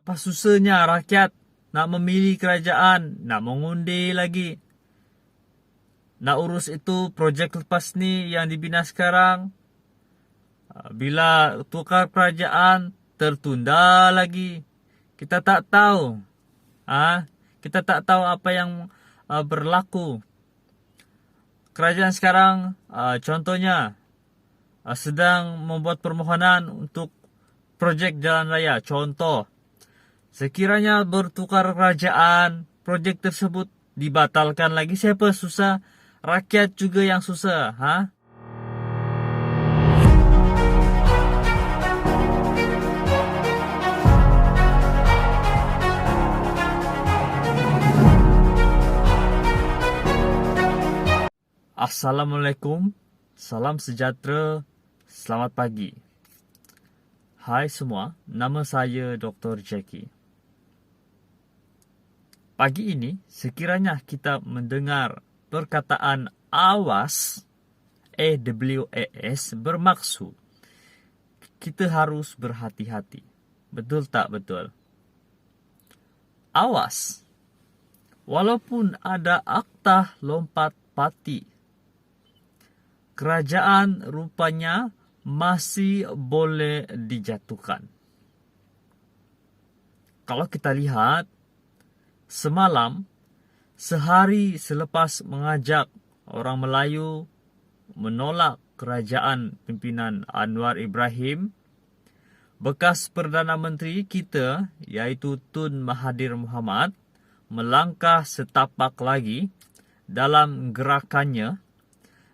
Apa susahnya rakyat nak memilih kerajaan, nak mengundi lagi, nak urus itu projek lepas ni yang dibina sekarang. Bila tukar kerajaan, tertunda lagi. Kita tak tahu. Kita tak tahu apa yang berlaku. Kerajaan sekarang, contohnya, sedang membuat permohonan untuk projek jalan raya. Contoh, sekiranya bertukar kerajaan, projek tersebut dibatalkan lagi. Siapa susah? Rakyat juga yang susah. Assalamualaikum, salam sejahtera, selamat pagi. Hai semua, nama saya Dr. Jackie. Pagi ini, sekiranya kita mendengar perkataan awas, AWAS, bermaksud kita harus berhati-hati. Betul tak betul? Awas, walaupun ada akta lompat pati, kerajaan rupanya masih boleh dijatuhkan. Kalau kita lihat, semalam, sehari selepas mengajak orang Melayu menolak kerajaan pimpinan Anwar Ibrahim, bekas Perdana Menteri kita, iaitu Tun Mahathir Mohamad, melangkah setapak lagi dalam gerakannya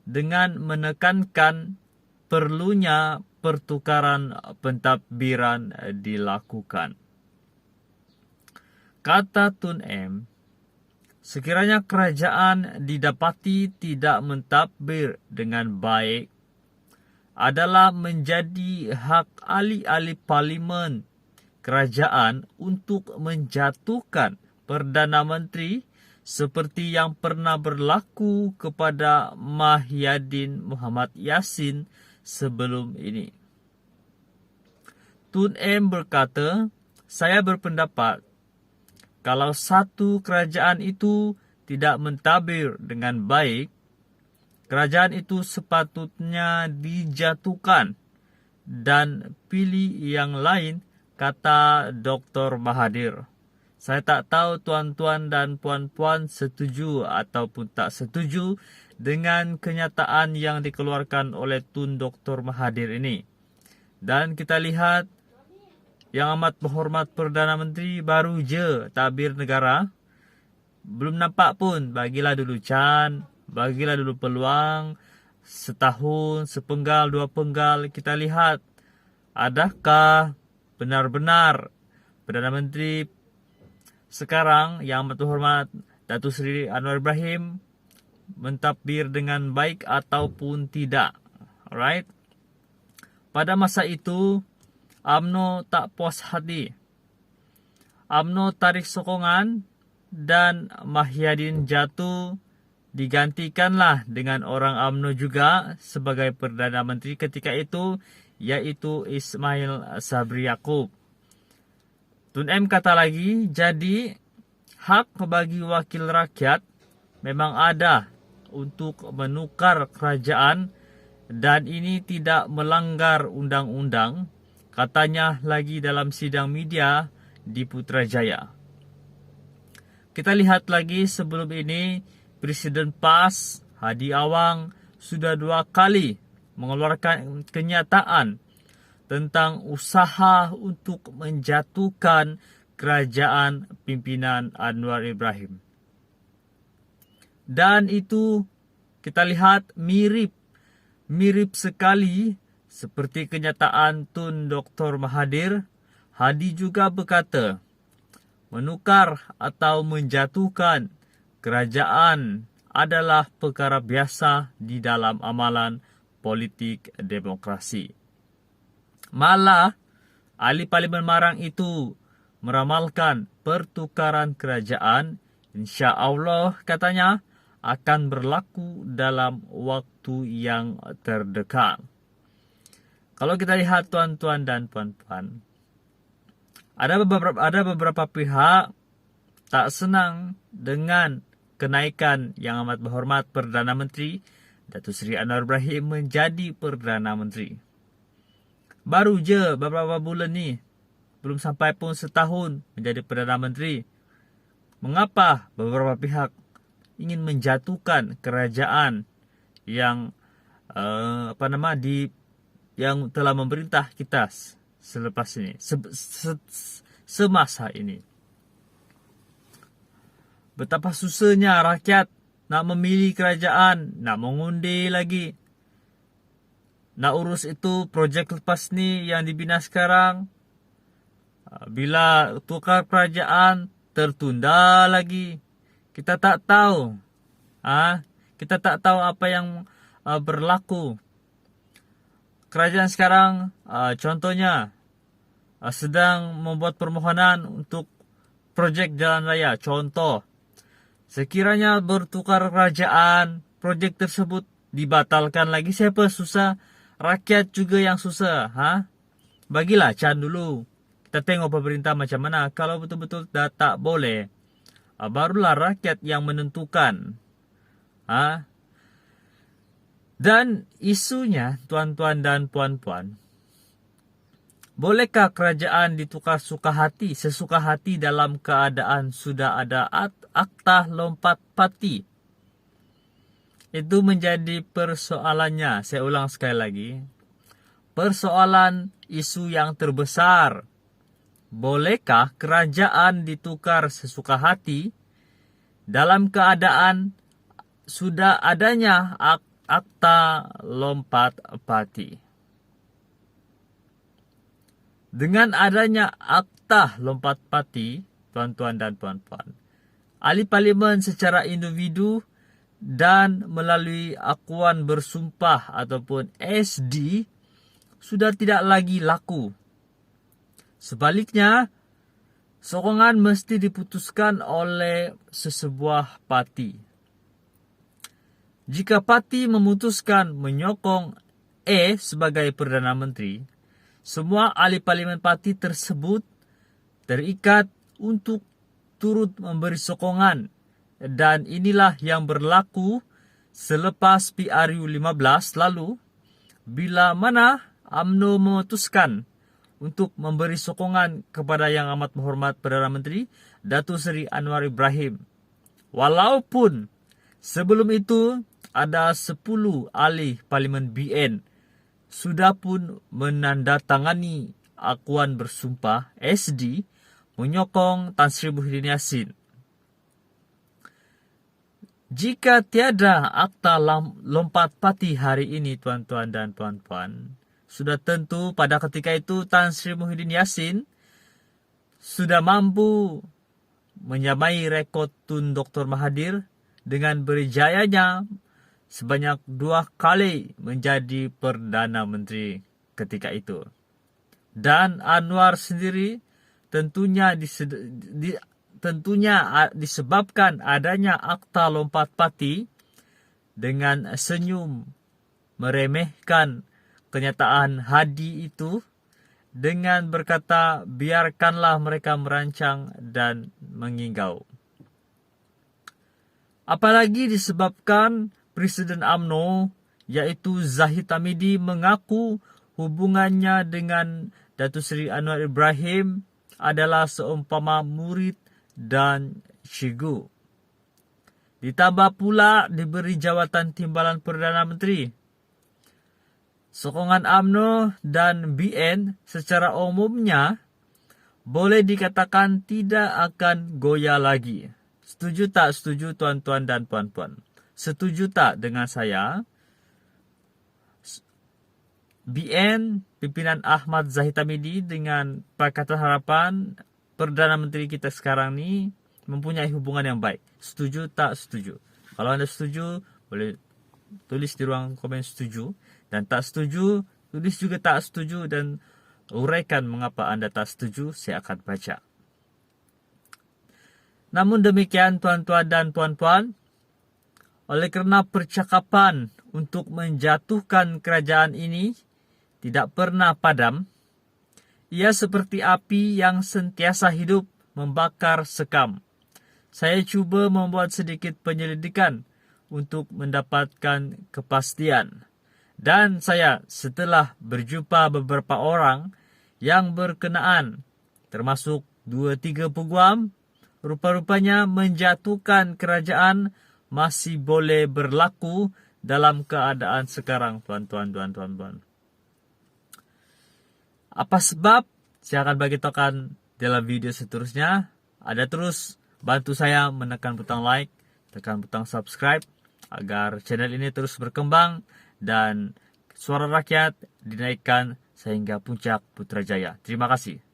dengan menekankan perlunya pertukaran pentadbiran dilakukan. Kata Tun M, sekiranya kerajaan didapati tidak mentadbir dengan baik, adalah menjadi hak ahli-ahli parlimen kerajaan untuk menjatuhkan Perdana Menteri seperti yang pernah berlaku kepada Mahyadin Muhammad Yassin sebelum ini. Tun M berkata, saya berpendapat kalau satu kerajaan itu tidak mentadbir dengan baik, kerajaan itu sepatutnya dijatuhkan dan pilih yang lain, kata Dr. Mahathir. Saya tak tahu tuan-tuan dan puan-puan setuju ataupun tak setuju dengan kenyataan yang dikeluarkan oleh Tun Dr. Mahathir ini. Dan kita lihat, Yang Amat Berhormat Perdana Menteri baru je tabir negara. Belum nampak pun, bagilah dulu can, bagilah dulu peluang, setahun, sepenggal, dua penggal. Kita lihat, adakah benar-benar Perdana Menteri sekarang Yang Amat Berhormat Datuk Seri Anwar Ibrahim mentadbir dengan baik ataupun tidak. Alright. Pada masa itu, UMNO tak puas hati. UMNO tarik sokongan dan Mahyadin jatuh, digantikanlah dengan orang UMNO juga sebagai Perdana Menteri ketika itu, iaitu Ismail Sabri Yaakob. Tun M kata lagi, jadi hak bagi wakil rakyat memang ada untuk menukar kerajaan dan ini tidak melanggar undang-undang, katanya lagi dalam sidang media di Putrajaya. Kita lihat lagi sebelum ini, Presiden PAS Hadi Awang sudah 2 kali mengeluarkan kenyataan tentang usaha untuk menjatuhkan kerajaan pimpinan Anwar Ibrahim. Dan itu kita lihat mirip sekali seperti kenyataan Tun Dr. Mahathir. Hadi juga berkata, menukar atau menjatuhkan kerajaan adalah perkara biasa di dalam amalan politik demokrasi. Malah, ahli Parlimen Marang itu meramalkan pertukaran kerajaan, insya-Allah katanya, akan berlaku dalam waktu yang terdekat. Kalau kita lihat tuan-tuan dan puan-puan, Ada beberapa pihak tak senang dengan kenaikan yang amat berhormat Perdana Menteri Datuk Seri Anwar Ibrahim menjadi Perdana Menteri. Baru je beberapa bulan ni, belum sampai pun setahun menjadi Perdana Menteri. Mengapa beberapa pihak ingin menjatuhkan kerajaan yang yang telah memerintah kita selepas ini, semasa ini? Betapa susahnya rakyat nak memilih kerajaan, nak mengundi lagi, nak urus itu projek lepas ni yang dibina sekarang. Bila tukar kerajaan tertunda lagi, kita tak tahu. Kita tak tahu apa yang berlaku. Kerajaan sekarang contohnya sedang membuat permohonan untuk projek jalan raya. Contoh, sekiranya bertukar kerajaan, projek tersebut dibatalkan lagi, siapa susah? Rakyat juga yang susah. Bagilah can dulu. Kita tengok pemerintah macam mana. Kalau betul-betul dah tak boleh, barulah rakyat yang menentukan. Dan isunya, tuan-tuan dan puan-puan, bolehkah kerajaan ditukar sesuka hati dalam keadaan sudah ada akta lompat parti? Itu menjadi persoalannya. Saya ulang sekali lagi. Persoalan isu yang terbesar. Bolehkah kerajaan ditukar sesuka hati dalam keadaan sudah adanya akta lompat parti? Dengan adanya akta lompat parti, tuan-tuan dan puan-puan, ahli parlimen secara individu dan melalui akuan bersumpah ataupun SD sudah tidak lagi laku. Sebaliknya, sokongan mesti diputuskan oleh sesebuah parti. Jika parti memutuskan menyokong sebagai Perdana Menteri, semua ahli parlimen parti tersebut terikat untuk turut memberi sokongan. Dan inilah yang berlaku selepas PRU 15 lalu, bila mana UMNO memutuskan untuk memberi sokongan kepada yang amat berhormat Perdana Menteri Datuk Seri Anwar Ibrahim. Walaupun sebelum itu ada 10 ahli parlimen BN sudah pun menandatangani akuan bersumpah SD menyokong Tan Sri Muhyiddin Yassin. Jika tiada akta lompat parti hari ini, tuan-tuan dan puan-puan, sudah tentu pada ketika itu Tan Sri Muhyiddin Yassin sudah mampu menyamai rekod Tun Dr. Mahathir dengan berjayanya sebanyak 2 kali menjadi Perdana Menteri ketika itu. Dan Anwar sendiri tentunya disebabkan adanya akta lompat parti, dengan senyum meremehkan kenyataan Hadi itu dengan berkata biarkanlah mereka merancang dan mengingau. Apalagi disebabkan Presiden UMNO yaitu Zahid Hamidi mengaku hubungannya dengan Datuk Seri Anwar Ibrahim adalah seumpama murid dan cikgu. Ditambah pula diberi jawatan timbalan Perdana Menteri. Sokongan UMNO dan BN secara umumnya boleh dikatakan tidak akan goyah lagi. Setuju tak setuju, tuan-tuan dan puan-puan? Setuju tak dengan saya? BN, pimpinan Ahmad Zahid Hamidi dengan Pakatan Harapan, Perdana Menteri kita sekarang ni mempunyai hubungan yang baik. Setuju tak setuju? Kalau anda setuju, boleh tulis di ruang komen setuju. Dan tak setuju, tulis juga tak setuju dan uraikan mengapa anda tak setuju. Saya akan baca. Namun demikian, tuan-tuan dan puan-puan, oleh kerana percakapan untuk menjatuhkan kerajaan ini tidak pernah padam, Ia seperti api yang sentiasa hidup membakar sekam. Saya coba membuat sedikit penyelidikan untuk mendapatkan kepastian. Dan saya setelah berjumpa beberapa orang yang berkenaan, termasuk 2-3 peguam, rupa-rupanya menjatuhkan kerajaan masih boleh berlaku dalam keadaan sekarang, tuan-tuan. Apa sebab? Saya akan beritahukan dalam video seterusnya. Ada terus bantu saya menekan butang like, tekan butang subscribe agar channel ini terus berkembang dan suara rakyat dinaikkan sehingga puncak Putrajaya. Terima kasih.